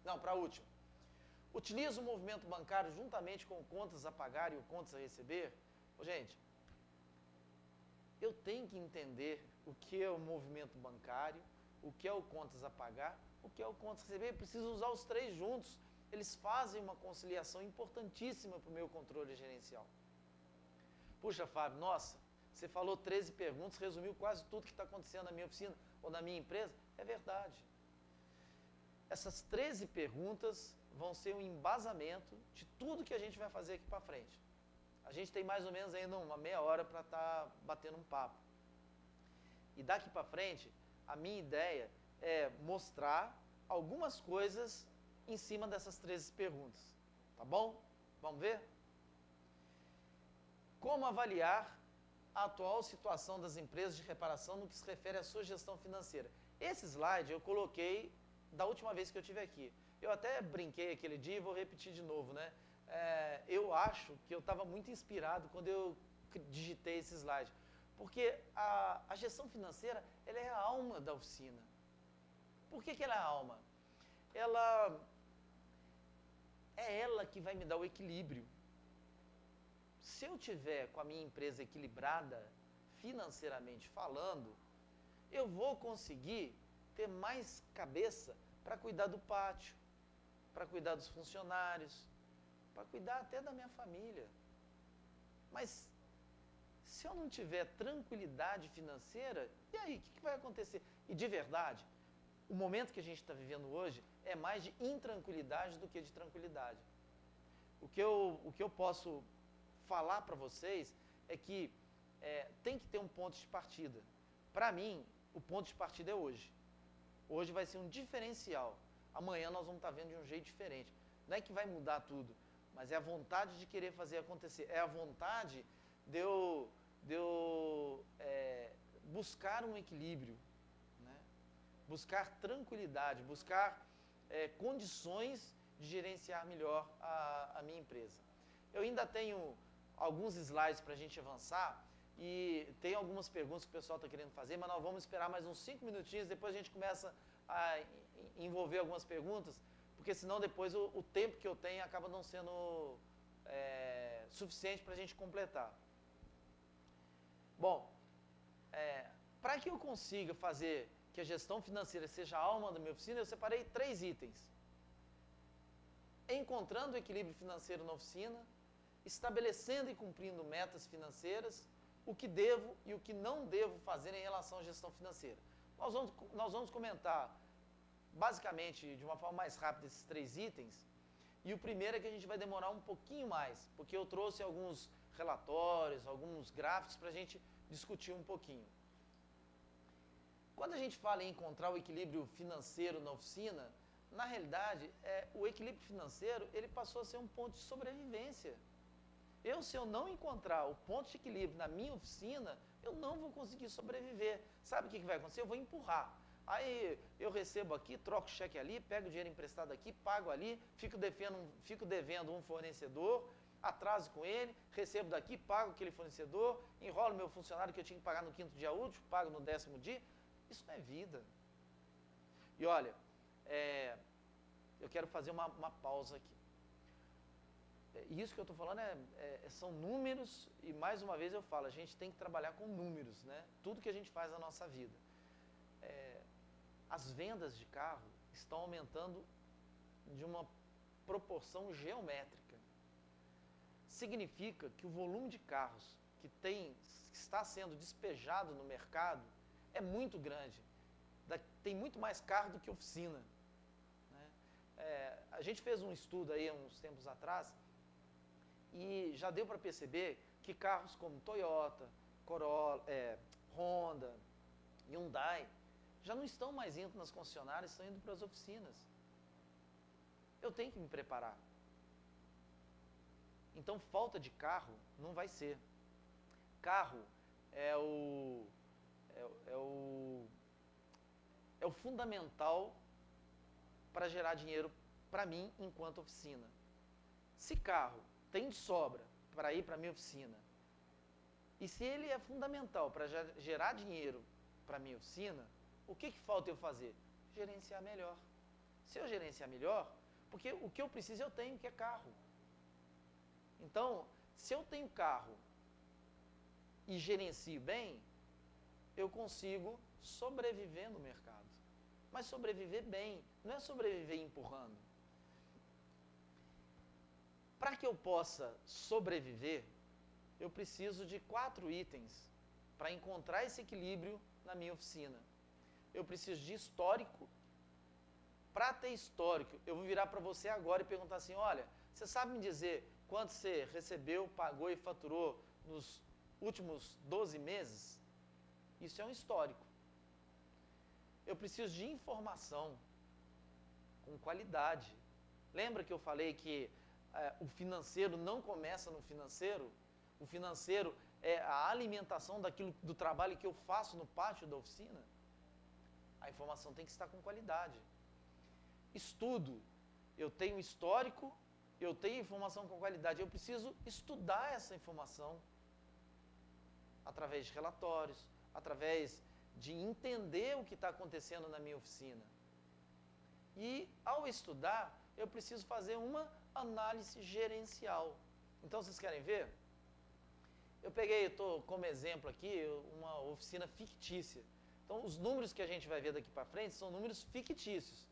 Não, para a última. Utiliza o movimento bancário juntamente com o contas a pagar e o contas a receber? Ô, gente, eu tenho que entender o que é o movimento bancário, o que é o contas a pagar, o que é o contas a receber. Eu preciso usar os três juntos. Eles fazem uma conciliação importantíssima para o meu controle gerencial. Puxa, Fábio, nossa, você falou 13 perguntas, resumiu quase tudo que está acontecendo na minha oficina ou na minha empresa. É verdade. Essas 13 perguntas vão ser um embasamento de tudo que a gente vai fazer aqui para frente. A gente tem mais ou menos ainda uma meia hora para estar batendo um papo. E daqui para frente, a minha ideia é mostrar algumas coisas em cima dessas 13 perguntas. Tá bom? Vamos ver? Como avaliar a atual situação das empresas de reparação no que se refere à sua gestão financeira? Esse slide eu coloquei da última vez que eu estive aqui. Eu até brinquei aquele dia e vou repetir de novo, né? Eu acho que eu estava muito inspirado quando eu digitei esse slide. Porque a gestão financeira, ela é a alma da oficina. Por que ela é a alma? É ela que vai me dar o equilíbrio. Se eu tiver com a minha empresa equilibrada, financeiramente falando, eu vou conseguir ter mais cabeça para cuidar do pátio, para cuidar dos funcionários, para cuidar até da minha família. Mas se eu não tiver tranquilidade financeira, e aí, o que vai acontecer? E de verdade, o momento que a gente está vivendo hoje é mais de intranquilidade do que de tranquilidade. O que eu posso falar para vocês é que tem que ter um ponto de partida. Para mim, o ponto de partida é hoje. Hoje vai ser um diferencial. Amanhã nós vamos estar vendo de um jeito diferente. Não é que vai mudar tudo, mas é a vontade de querer fazer acontecer. É a vontade de eu buscar um equilíbrio, né? Buscar tranquilidade, buscar condições de gerenciar melhor a minha empresa. Eu ainda tenho alguns slides para a gente avançar e tem algumas perguntas que o pessoal está querendo fazer, mas nós vamos esperar mais uns 5 minutinhos, depois a gente começa a envolver algumas perguntas, porque senão depois o tempo que eu tenho acaba não sendo suficiente para a gente completar. Bom, para que eu consiga fazer que a gestão financeira seja a alma da minha oficina, eu separei 3 itens. Encontrando o equilíbrio financeiro na oficina, estabelecendo e cumprindo metas financeiras, o que devo e o que não devo fazer em relação à gestão financeira. Nós vamos comentar, basicamente, de uma forma mais rápida, esses 3 itens, e o primeiro é que a gente vai demorar um pouquinho mais, porque eu trouxe alguns relatórios, alguns gráficos para a gente discutir um pouquinho. Quando a gente fala em encontrar o equilíbrio financeiro na oficina, na realidade, o equilíbrio financeiro ele passou a ser um ponto de sobrevivência. Se eu não encontrar o ponto de equilíbrio na minha oficina, eu não vou conseguir sobreviver. Sabe o que vai acontecer? Eu vou empurrar. Aí eu recebo aqui, troco o cheque ali, pego o dinheiro emprestado aqui, pago ali, fico devendo um fornecedor, atraso com ele, recebo daqui, pago aquele fornecedor, enrolo meu funcionário que eu tinha que pagar no 5º dia útil, pago no 10º dia. Isso não é vida. E olha, eu quero fazer uma pausa aqui. Isso que eu estou falando são números, e mais uma vez eu falo, a gente tem que trabalhar com números, né? Tudo que a gente faz na nossa vida. As vendas de carro estão aumentando de uma proporção geométrica. Significa que o volume de carros que está sendo despejado no mercado é muito grande. Tem muito mais carro do que oficina. Né? A gente fez um estudo aí há uns tempos atrás e já deu para perceber que carros como Toyota, Corolla, Honda, Hyundai, já não estão mais indo nas concessionárias, estão indo para as oficinas. Eu tenho que me preparar. Então, falta de carro não vai ser. Carro é o fundamental para gerar dinheiro para mim enquanto oficina. Se carro tem de sobra para ir para a minha oficina, e se ele é fundamental para gerar dinheiro para a minha oficina, o que falta eu fazer? Gerenciar melhor. Se eu gerenciar melhor, porque o que eu preciso eu tenho, que é carro. Então, se eu tenho carro e gerencio bem, eu consigo sobreviver no mercado. Mas sobreviver bem, não é sobreviver empurrando. Para que eu possa sobreviver, eu preciso de 4 itens para encontrar esse equilíbrio na minha oficina. Eu preciso de histórico. Para ter histórico, eu vou virar para você agora e perguntar assim, olha, você sabe me dizer quanto você recebeu, pagou e faturou nos últimos 12 meses? Isso é um histórico. Eu preciso de informação com qualidade. Lembra que eu falei que o financeiro não começa no financeiro? O financeiro é a alimentação do trabalho que eu faço no pátio da oficina? A informação tem que estar com qualidade. Estudo. Eu tenho histórico, eu tenho informação com qualidade. Eu preciso estudar essa informação através de relatórios, através de entender o que está acontecendo na minha oficina. E, ao estudar, eu preciso fazer uma análise gerencial. Então, vocês querem ver? Eu estou como exemplo aqui, uma oficina fictícia. Então, os números que a gente vai ver daqui para frente são números fictícios.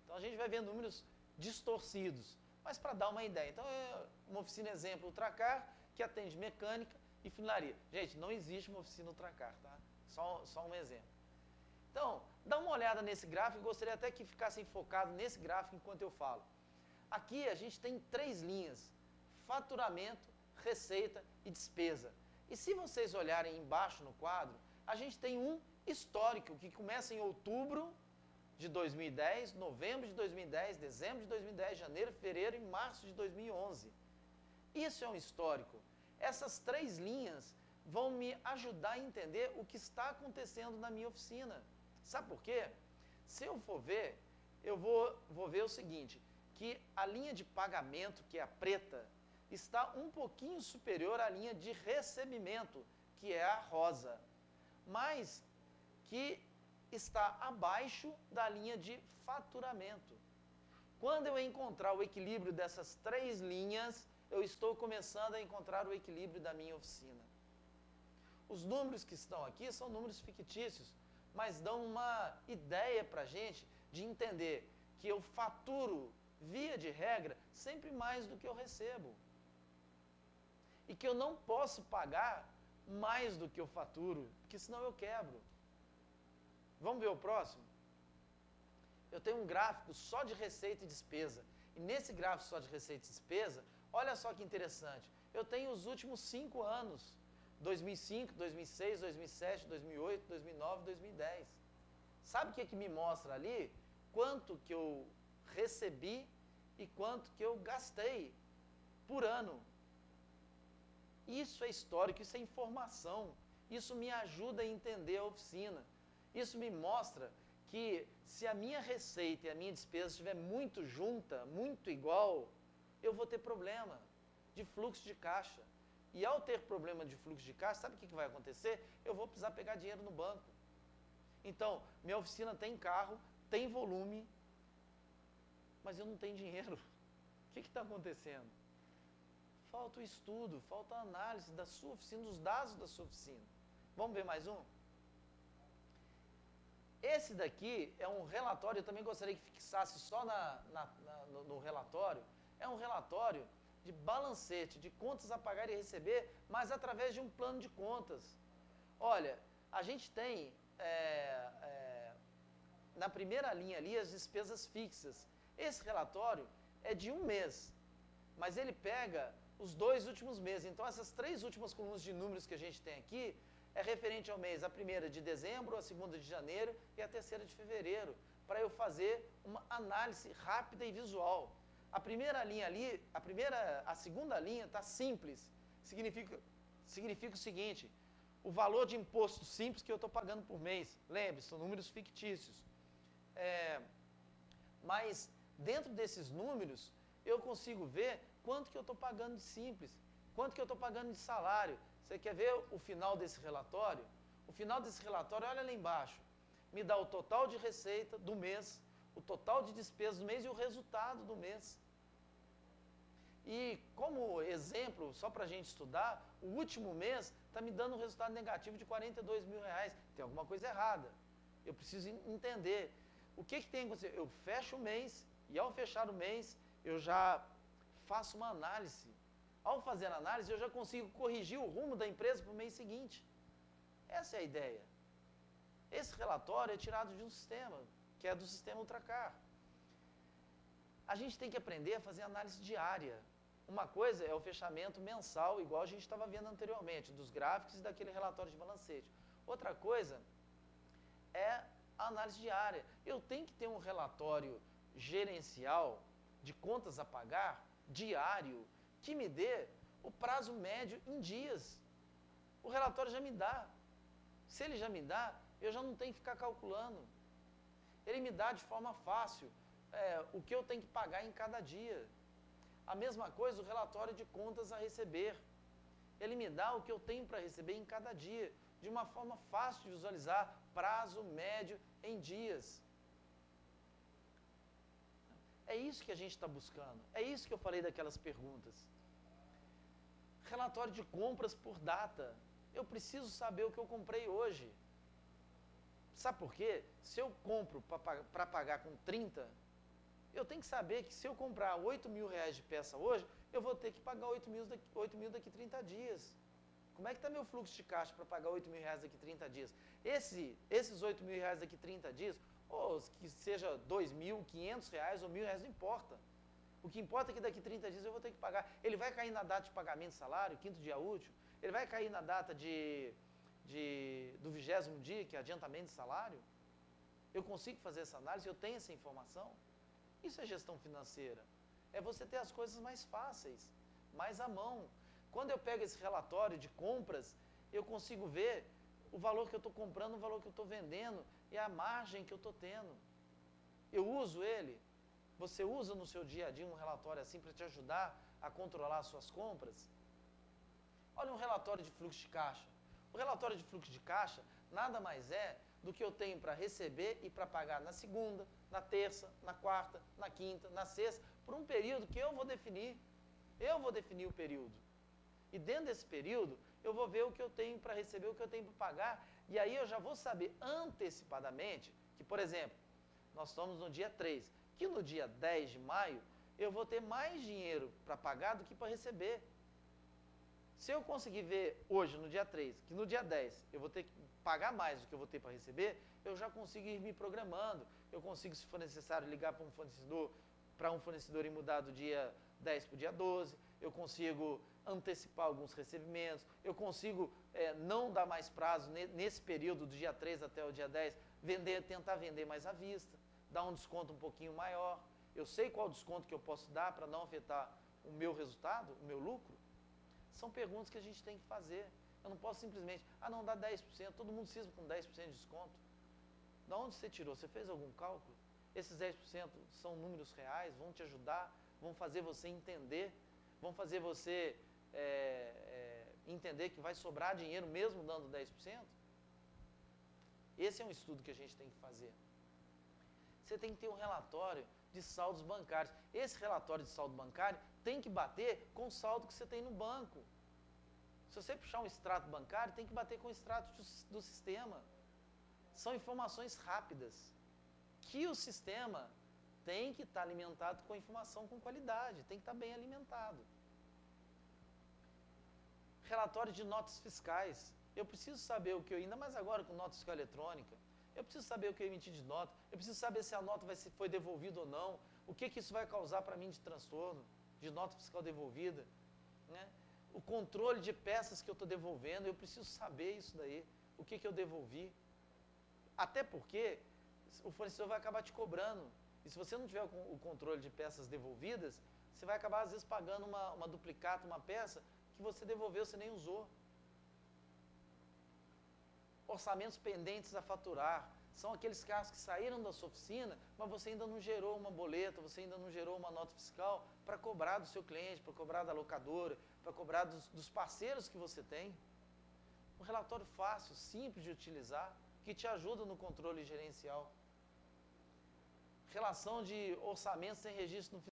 Então, a gente vai ver números distorcidos. Mas, para dar uma ideia, então, é uma oficina exemplo Ultracar, que atende mecânica e funilaria. Gente, não existe uma oficina Ultracar, tá? Só um exemplo. Então, dá uma olhada nesse gráfico, gostaria até que ficassem focados nesse gráfico enquanto eu falo. Aqui a gente tem 3 linhas, faturamento, receita e despesa. E se vocês olharem embaixo no quadro, a gente tem um histórico que começa em outubro de 2010, novembro de 2010, dezembro de 2010, janeiro, fevereiro e março de 2011. Isso é um histórico. Essas 3 linhas vão me ajudar a entender o que está acontecendo na minha oficina. Sabe por quê? Se eu for ver, eu vou ver o seguinte, que a linha de pagamento, que é a preta, está um pouquinho superior à linha de recebimento, que é a rosa, mas que está abaixo da linha de faturamento. Quando eu encontrar o equilíbrio dessas 3 linhas, eu estou começando a encontrar o equilíbrio da minha oficina. Os números que estão aqui são números fictícios, mas dão uma ideia para a gente de entender que eu faturo, via de regra, sempre mais do que eu recebo. E que eu não posso pagar mais do que eu faturo, porque senão eu quebro. Vamos ver o próximo? Eu tenho um gráfico só de receita e despesa. E nesse gráfico só de receita e despesa, olha só que interessante. Eu tenho os últimos 5 anos. 2005, 2006, 2007, 2008, 2009, 2010. Sabe o que me mostra ali? Quanto que eu recebi e quanto que eu gastei por ano. Isso é histórico, isso é informação. Isso me ajuda a entender a oficina. Isso me mostra que se a minha receita e a minha despesa estiver muito junta, muito igual, eu vou ter problema de fluxo de caixa. E ao ter problema de fluxo de caixa, sabe o que vai acontecer? Eu vou precisar pegar dinheiro no banco. Então, minha oficina tem carro, tem volume, mas eu não tenho dinheiro. O que está acontecendo? Falta o estudo, falta a análise da sua oficina, dos dados da sua oficina. Vamos ver mais um? Esse daqui é um relatório, eu também gostaria que fixasse só no relatório. É um relatório de balancete, de contas a pagar e receber, mas através de um plano de contas. Olha, a gente tem na primeira linha ali as despesas fixas. Esse relatório é de 1 mês, mas ele pega os 2 últimos meses. Então, essas 3 últimas colunas de números que a gente tem aqui é referente ao mês, a primeira de dezembro, a segunda de janeiro e a terceira de fevereiro, para eu fazer uma análise rápida e visual. A primeira linha ali, a segunda linha está simples, significa o seguinte, o valor de imposto simples que eu estou pagando por mês. Lembre, são números fictícios. Mas dentro desses números, eu consigo ver quanto que eu estou pagando de simples, quanto que eu estou pagando de salário. Você quer ver o final desse relatório? O final desse relatório, olha lá embaixo, me dá o total de receita do mês, o total de despesas do mês e o resultado do mês. E como exemplo, só para a gente estudar, o último mês está me dando um resultado negativo de R$ 42.000. Tem alguma coisa errada. Eu preciso entender. O que tem que acontecer? Eu fecho o mês e ao fechar o mês eu já faço uma análise. Ao fazer a análise eu já consigo corrigir o rumo da empresa para o mês seguinte. Essa é a ideia. Esse relatório é tirado de um sistema, que é do sistema Ultracar. A gente tem que aprender a fazer análise diária. Uma coisa é o fechamento mensal, igual a gente estava vendo anteriormente, dos gráficos e daquele relatório de balancete. Outra coisa é a análise diária. Eu tenho que ter um relatório gerencial de contas a pagar, diário, que me dê o prazo médio em dias. O relatório já me dá. Se ele já me dá, eu já não tenho que ficar calculando. Ele me dá de forma fácil o que eu tenho que pagar em cada dia. A mesma coisa o relatório de contas a receber. Ele me dá o que eu tenho para receber em cada dia, de uma forma fácil de visualizar, prazo médio em dias. É isso que a gente está buscando. É isso que eu falei daquelas perguntas. Relatório de compras por data. Eu preciso saber o que eu comprei hoje. Sabe por quê? Se eu compro para pagar com 30, eu tenho que saber que se eu comprar R$ 8.000 de peça hoje, eu vou ter que pagar 8.000 daqui 30 dias. Como é que está meu fluxo de caixa para pagar R$ 8.000 daqui 30 dias? Esses R$ 8.000 daqui 30 dias, ou que seja R$ 2.000, R$ 500 ou R$ 1.000, não importa. O que importa é que daqui 30 dias eu vou ter que pagar. Ele vai cair na data de pagamento de salário, quinto dia útil. Ele vai cair na data do 20º dia, que é adiantamento de salário. Eu consigo fazer essa análise, eu tenho essa informação. Isso é gestão financeira. É você ter as coisas mais fáceis, mais à mão. Quando eu pego esse relatório de compras, eu consigo ver o valor que eu estou comprando, o valor que eu estou vendendo e a margem que eu estou tendo. Eu uso ele. Você usa no seu dia a dia um relatório assim para te ajudar a controlar as suas compras? Olha um relatório de fluxo de caixa. O relatório de fluxo de caixa nada mais é do que eu tenho para receber e para pagar na segunda, na terça, na quarta, na quinta, na sexta, por um período que eu vou definir. Eu vou definir o período. E dentro desse período, eu vou ver o que eu tenho para receber, o que eu tenho para pagar, e aí eu já vou saber antecipadamente que, por exemplo, nós estamos no dia 3, que no dia 10 de maio, eu vou ter mais dinheiro para pagar do que para receber. Se eu conseguir ver hoje, no dia 3, que no dia 10 eu vou ter que pagar mais do que eu vou ter para receber, eu já consigo ir me programando. Eu consigo, se for necessário, ligar para um fornecedor e mudar do dia 10 para o dia 12. Eu consigo antecipar alguns recebimentos. Eu consigo não dar mais prazo nesse período do dia 3 até o dia 10, tentar vender mais à vista, dar um desconto um pouquinho maior. Eu sei qual desconto que eu posso dar para não afetar o meu resultado, o meu lucro. São perguntas que a gente tem que fazer. Eu não posso simplesmente, não dá 10%, todo mundo cisma com 10% de desconto. Da onde você tirou? Você fez algum cálculo? Esses 10% são números reais, vão te ajudar, vão fazer você entender, vão fazer você entender que vai sobrar dinheiro mesmo dando 10%? Esse é um estudo que a gente tem que fazer. Você tem que ter um relatório de saldos bancários. Esse relatório de saldo bancário tem que bater com o saldo que você tem no banco. Se você puxar um extrato bancário, tem que bater com o extrato do sistema. São informações rápidas, que o sistema tem que estar alimentado com informação com qualidade, tem que estar bem alimentado. Relatório de notas fiscais. Eu preciso saber o que eu, ainda mais agora com nota fiscal eletrônica, eu preciso saber o que eu emiti de nota, eu preciso saber se a nota foi devolvida ou não, o que isso vai causar para mim de transtorno, de nota fiscal devolvida, né? O controle de peças que eu estou devolvendo, eu preciso saber isso daí, o que eu devolvi. Até porque o fornecedor vai acabar te cobrando. E se você não tiver o controle de peças devolvidas, você vai acabar às vezes pagando uma duplicata, uma peça que você devolveu, você nem usou. Orçamentos pendentes a faturar. São aqueles carros que saíram da sua oficina, mas você ainda não gerou uma boleta, você ainda não gerou uma nota fiscal para cobrar do seu cliente, para cobrar da locadora, para cobrar dos parceiros que você tem. Um relatório fácil, simples de utilizar, que te ajuda no controle gerencial. relação de orçamento sem registro no